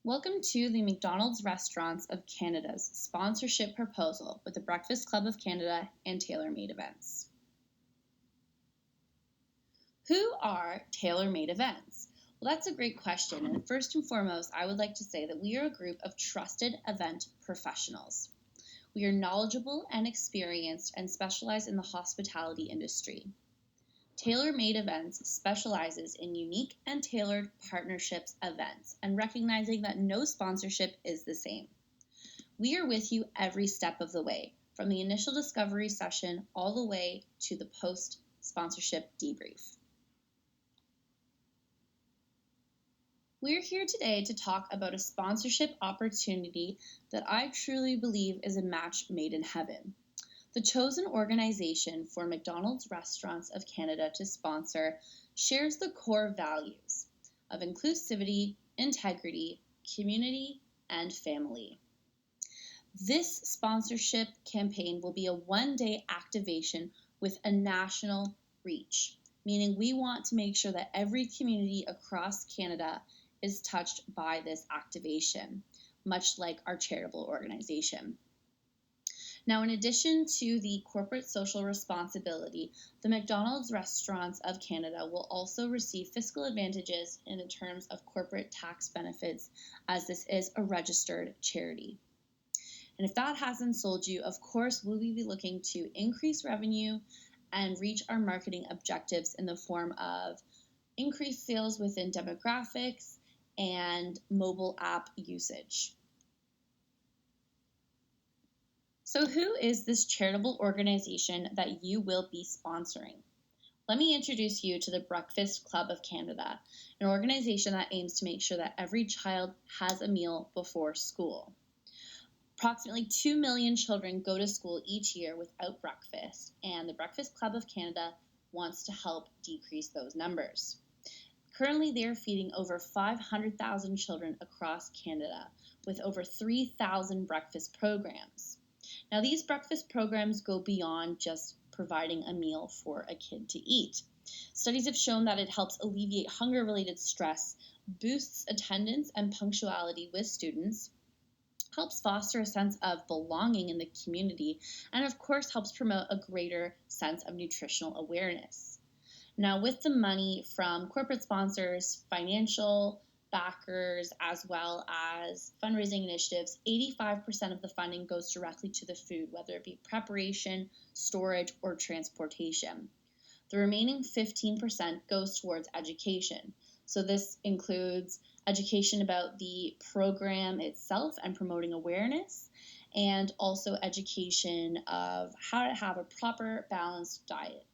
Welcome to the McDonald's Restaurants of Canada's sponsorship proposal with the Breakfast Club of Canada and Tailor-Made Events. Who are Tailor-Made Events? Well, that's a great question, and first and foremost, I would like to say that we are a group of trusted event professionals. We are knowledgeable and experienced and specialize in the hospitality industry. Tailor-Made Events specializes in unique and tailored partnerships events and recognizing that no sponsorship is the same. We are with you every step of the way, from the initial discovery session all the way to the post-sponsorship debrief. We're here today to talk about a sponsorship opportunity that I truly believe is a match made in heaven. The chosen organization for McDonald's Restaurants of Canada to sponsor shares the core values of inclusivity, integrity, community, and family. This sponsorship campaign will be a one-day activation with a national reach, meaning we want to make sure that every community across Canada is touched by this activation, much like our charitable organization. Now, in addition to the corporate social responsibility, the McDonald's Restaurants of Canada will also receive fiscal advantages in the terms of corporate tax benefits, as this is a registered charity. And if that hasn't sold you, of course, we'll be looking to increase revenue and reach our marketing objectives in the form of increased sales within demographics and mobile app usage. So who is this charitable organization that you will be sponsoring? Let me introduce you to the Breakfast Club of Canada, an organization that aims to make sure that every child has a meal before school. Approximately 2 million children go to school each year without breakfast, and the Breakfast Club of Canada wants to help decrease those numbers. Currently, they are feeding over 500,000 children across Canada with over 3,000 breakfast programs. Now, these breakfast programs go beyond just providing a meal for a kid to eat. Studies have shown that it helps alleviate hunger-related stress, boosts attendance and punctuality with students, helps foster a sense of belonging in the community, and of course helps promote a greater sense of nutritional awareness. Now, with the money from corporate sponsors, financial backers, as well as fundraising initiatives, 85% of the funding goes directly to the food, whether it be preparation, storage, or transportation. The remaining 15% goes towards education. So this includes education about the program itself and promoting awareness, and also education of how to have a proper balanced diet.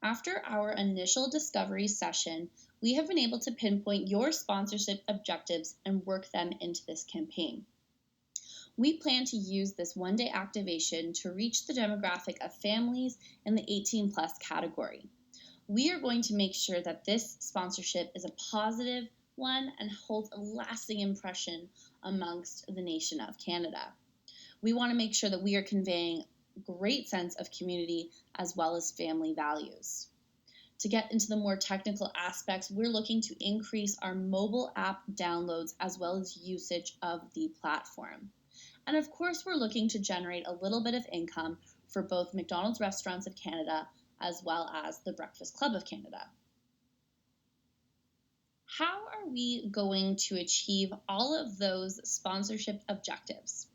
After our initial discovery session, we have been able to pinpoint your sponsorship objectives and work them into this campaign. We plan to use this one-day activation to reach the demographic of families in the 18+ category. We are going to make sure that this sponsorship is a positive one and holds a lasting impression amongst the nation of Canada. We want to make sure that we are conveying great sense of community as well as family values. To get into the more technical aspects, we're looking to increase our mobile app downloads as well as usage of the platform. And of course, we're looking to generate a little bit of income for both McDonald's Restaurants of Canada as well as the Breakfast Club of Canada. How are we going to achieve all of those sponsorship objectives?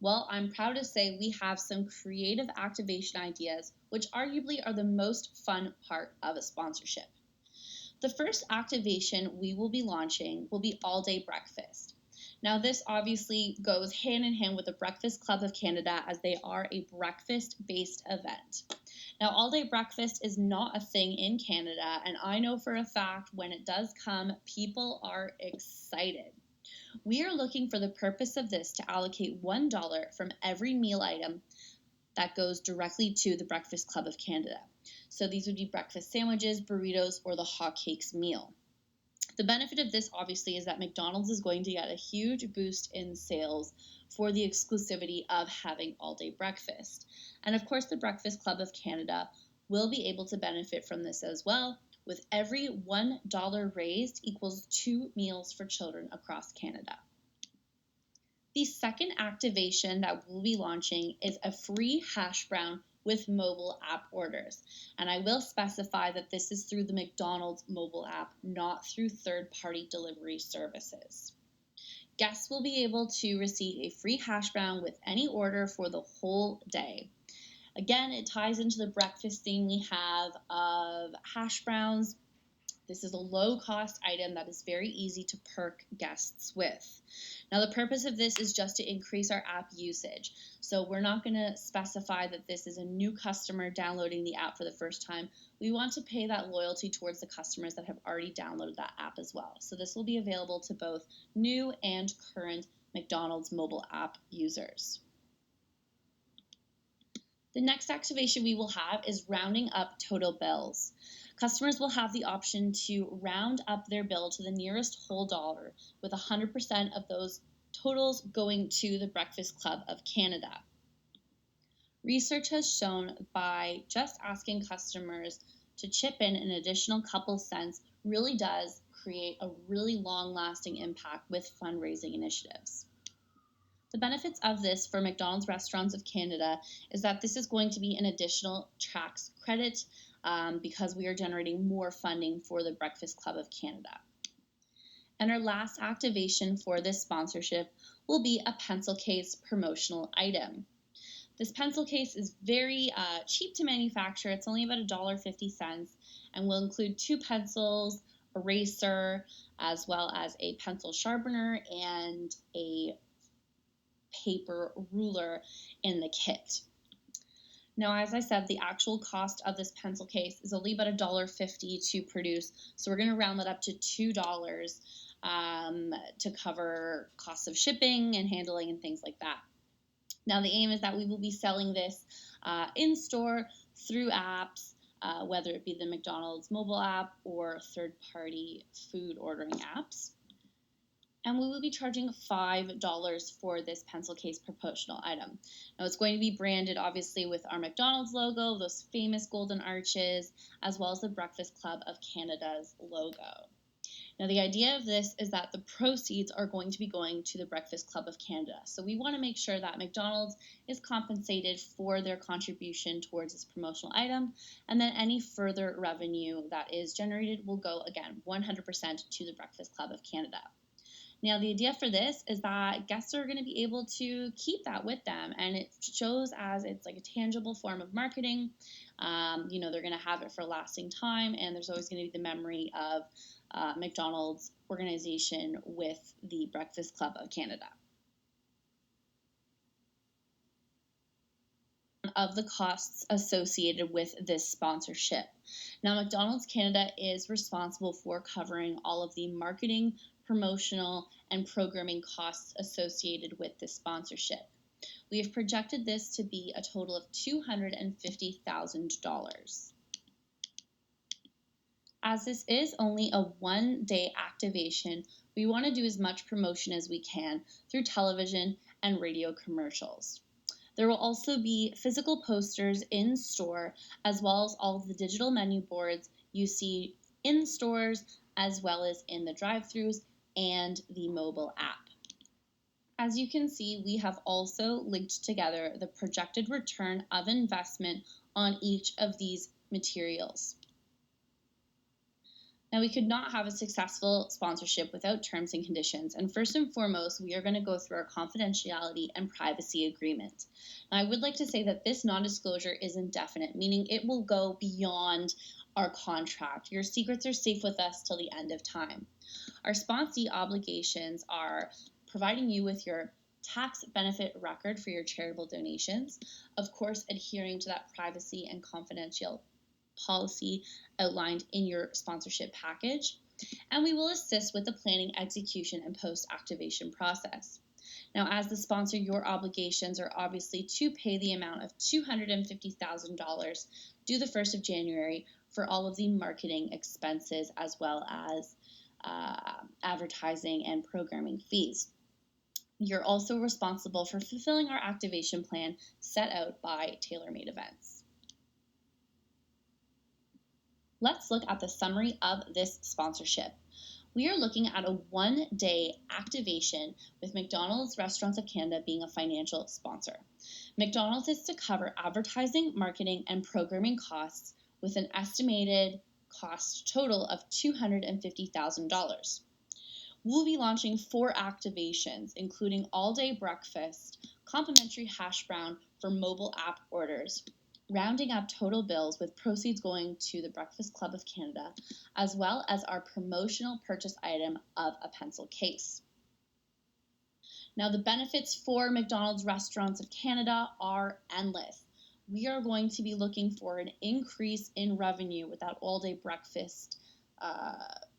Well, I'm proud to say we have some creative activation ideas, which arguably are the most fun part of a sponsorship. The first activation we will be launching will be all-day breakfast. Now, this obviously goes hand in hand with the Breakfast Club of Canada, as they are a breakfast-based event. Now, all-day breakfast is not a thing in Canada, and I know for a fact when it does come, people are excited. We are looking for the purpose of this to allocate $1 from every meal item that goes directly to the Breakfast Club of Canada. So these would be breakfast sandwiches, burritos, or the hotcakes meal. The benefit of this obviously is that McDonald's is going to get a huge boost in sales for the exclusivity of having all-day breakfast. And of course, the Breakfast Club of Canada will be able to benefit from this as well, with every $1 raised equals 2 meals for children across Canada. The second activation that we'll be launching is a free hash brown with mobile app orders. And I will specify that this is through the McDonald's mobile app, not through third-party delivery services. Guests will be able to receive a free hash brown with any order for the whole day. Again, it ties into the breakfast theme we have of hash browns. This is a low-cost item that is very easy to perk guests with. Now, the purpose of this is just to increase our app usage. So we're not going to specify that this is a new customer downloading the app for the first time. We want to pay that loyalty towards the customers that have already downloaded that app as well. So this will be available to both new and current McDonald's mobile app users. The next activation we will have is rounding up total bills. Customers will have the option to round up their bill to the nearest whole dollar, with 100% of those totals going to the Breakfast Club of Canada. Research has shown by just asking customers to chip in an additional couple cents really does create a really long-lasting impact with fundraising initiatives. The benefits of this for McDonald's Restaurants of Canada is that this is going to be an additional tax credit because we are generating more funding for the Breakfast Club of Canada. And our last activation for this sponsorship will be a pencil case promotional item. This pencil case is very cheap to manufacture. It's only about $1.50 and will include 2 pencils, eraser, as well as a pencil sharpener and a paper ruler in the kit. Now, as I said, the actual cost of this pencil case is only about $1.50 to produce, so we're going to round that up to $2 to cover costs of shipping and handling and things like that. Now, the aim is that we will be selling this in-store through apps, whether it be the McDonald's mobile app or third-party food ordering apps. And we will be charging $5 for this pencil case promotional item. Now, it's going to be branded, obviously, with our McDonald's logo, those famous golden arches, as well as the Breakfast Club of Canada's logo. Now, the idea of this is that the proceeds are going to be going to the Breakfast Club of Canada. So we want to make sure that McDonald's is compensated for their contribution towards this promotional item, and then any further revenue that is generated will go, again, 100% to the Breakfast Club of Canada. Now, the idea for this is that guests are going to be able to keep that with them, and it shows as it's like a tangible form of marketing. They're going to have it for a lasting time, and there's always going to be the memory of McDonald's organization with the Breakfast Club of Canada. Of the costs associated with this sponsorship. Now, McDonald's Canada is responsible for covering all of the marketing, promotional, and programming costs associated with this sponsorship. We have projected this to be a total of $250,000. As this is only a one-day activation, we want to do as much promotion as we can through television and radio commercials. There will also be physical posters in store, as well as all of the digital menu boards you see in stores, as well as in the drive-thrus and the mobile app. As you can see, we have also linked together the projected return of investment on each of these materials. Now, we could not have a successful sponsorship without terms and conditions, and first and foremost, we are going to go through our confidentiality and privacy agreement. Now, I would like to say that this non-disclosure is indefinite, meaning it will go beyond our contract. Your secrets are safe with us till the end of time. Our sponsee obligations are providing you with your tax benefit record for your charitable donations, of course, adhering to that privacy and confidential policy outlined in your sponsorship package, and we will assist with the planning, execution, and post-activation process. Now, as the sponsor, your obligations are obviously to pay the amount of $250,000 due the 1st of January for all of the marketing expenses as well as advertising and programming fees. You're also responsible for fulfilling our activation plan set out by TaylorMade Events. Let's look at the summary of this sponsorship. We are looking at a one-day activation with McDonald's Restaurants of Canada being a financial sponsor. McDonald's is to cover advertising, marketing, and programming costs with an estimated cost total of $250,000. We'll be launching 4 activations, including all-day breakfast, complimentary hash brown for mobile app orders, rounding up total bills with proceeds going to the Breakfast Club of Canada, as well as our promotional purchase item of a pencil case. Now, the benefits for McDonald's Restaurants of Canada are endless. We are going to be looking for an increase in revenue with that all-day breakfast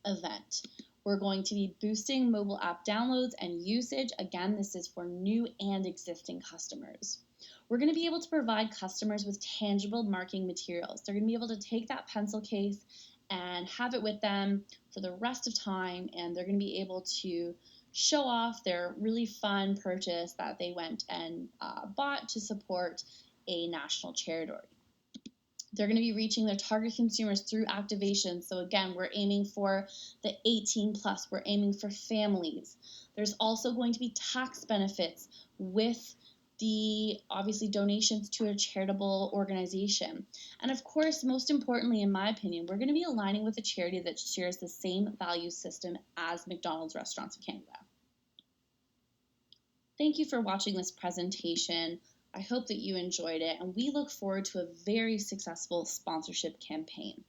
event. We're going to be boosting mobile app downloads and usage. Again, this is for new and existing customers. We're going to be able to provide customers with tangible marketing materials. They're going to be able to take that pencil case and have it with them for the rest of time, and they're going to be able to show off their really fun purchase that they went and bought to support a national charity. They're going to be reaching their target consumers through activations. So again, we're aiming for the 18 plus. We're aiming for families. There's also going to be tax benefits with the obviously donations to a charitable organization. And of course, most importantly, in my opinion, we're going to be aligning with a charity that shares the same value system as McDonald's Restaurants of Canada. Thank you for watching this presentation. I hope that you enjoyed it, and we look forward to a very successful sponsorship campaign.